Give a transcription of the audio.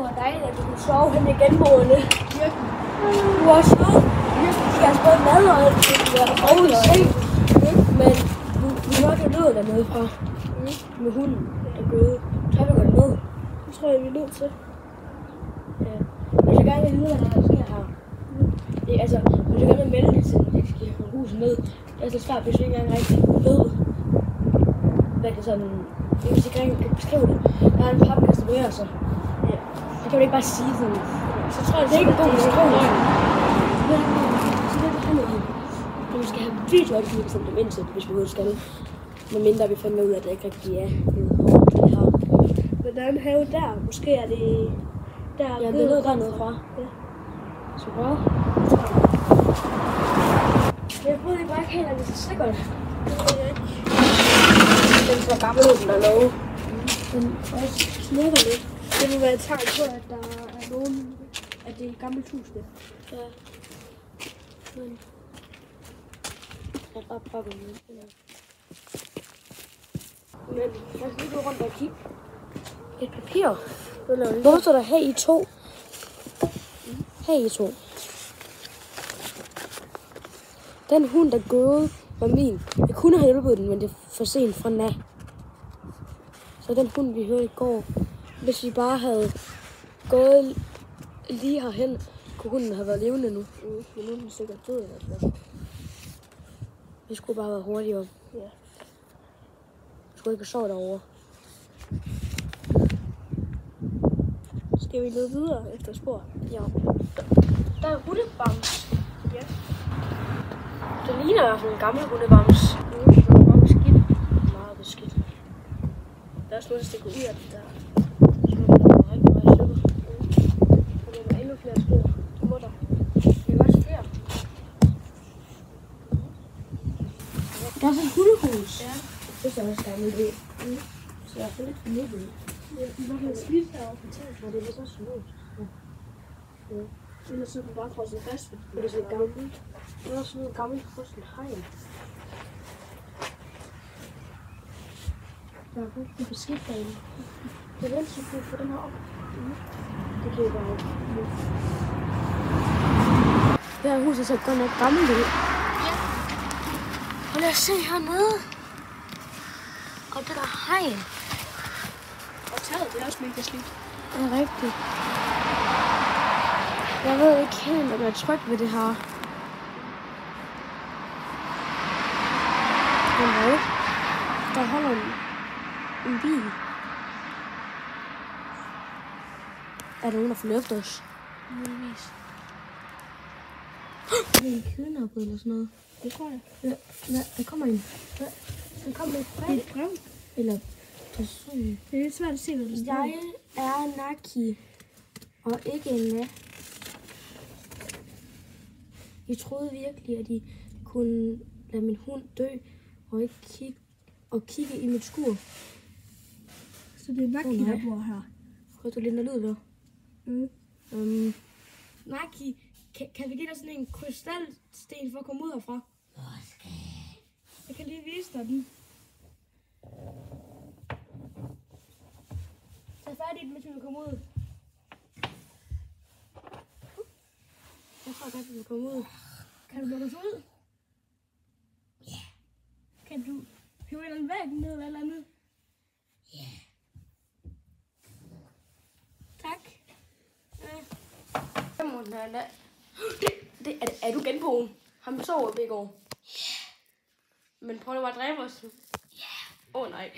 var dejligt, at du kunne sove hen i genboerne. Du var sød. Jeg har spurgt mad og alt. Og i seng. Men vi hørte noget dernede fra. Med hunden, der gøde. Tror vi går ned? Det tror jeg, vi er nødt til. Ja. Jeg vil gerne vide, hvad der sker her. Det, altså, jeg vil gerne melde det til, at jeg skal have huset ned. Det er så svært, hvis jeg ikke engang rigtig ved, hvad det sådan... Hvis jeg ikke kan beskrive det. Der er en papkasse, der bevæger sig. Ja. Det kan man ikke bare sige sådan. Så tror jeg, det er ikke en god beskrivelse. Så det er det handler om. Vi skal have video af det, vi kan sende dem ind til, hvis vi overhovedet skal. Med mindre vi finder ud af, at det ikke rigtig er det her. Men der er en have der. Måske er det... Der ja, det er noget dernede fra. Ja. Så bra. Jeg ved ikke bare ikke helt, at det er så sikkert. Det ved jeg ikke. Den er så gammel ud, den er lov. Den også knækker lidt. Det må være et tegn på, at der er nogen... At det er et gammelt hus, det. Ja. Men... Jeg er bare pakket med. Men lad os lige gå rundt og kigge. Et papir. Hvor står der her i to? Her i to. Den hund, der gået, var min. Jeg kunne have hjulpet den, men det er for sent fra nat. Så den hund, vi hørte i går, hvis vi bare havde gået lige herhen, kunne hunden have været levende nu. Men nu er den sikkert død eller noget. Vi skulle bare være hurtigere. Ja. Vi skulle ikke sove derovre. Skal vi løbe videre efter spor? Ja. Der er hundebams. Ja. Det ligner i hvert fald en gammel hundebams. Det er meget beskidt. Meget beskidt. Der er også noget, der stikker ud af det der. Så må der være rigtig meget stykker. Der må være endnu flere spor. Det må der. Det er også flere. Der er sådan et hundehus. Ja. Det er så også gammelt ved. Så jeg er lidt fornøjet. Det var helt slidt herovre på taget. Nej, det er vist også smukt. Ja. Ellers så er den bare frosset fast, for det er så gammelt. Det er også sådan noget gammelt frosset hegn. Der er rigtig beskidt derinde. Det er vel så godt for den her op. Det kan jo bare ikke. Det her hus er så godt nok gammelt ud. Ja. Og lad os se hernede. Og det der hegn. Og taget, det er også mega slidt. Det er rigtigt. Jeg ved ikke helt, om jeg er tryg ved det her. Men hvad? Der holder en bil. Er der nogen, der følger efter os? Muligvis. Det er en kidnappet eller sådan noget. Det tror jeg. Ja, der kommer en. Der kommer et brev. Et brev? Eller person. Det er lidt svært at se, hvad der står. Jeg er Naki. Og ikke en nat. Jeg troede virkelig, at I kunne lade min hund dø og ikke kigge i mit skur. Så det er Naki, der bor her. Hørte du lidt noget lyd der? Naki, kan vi give dig sådan en krystalsten for at komme ud herfra? Måske. Jeg kan lige vise dig den. Tag fat i den, hvis vi vil komme ud. Jeg tror godt, vi vil komme ud. Kan du lukke os ud? Ja. Yeah. Kan du hive en væg ned eller andet? Ja. Yeah. Tak. Er du genboen? Ham sover vi i går. Ja. Men prøv nu bare at dræbe os. Ja. Åh nej.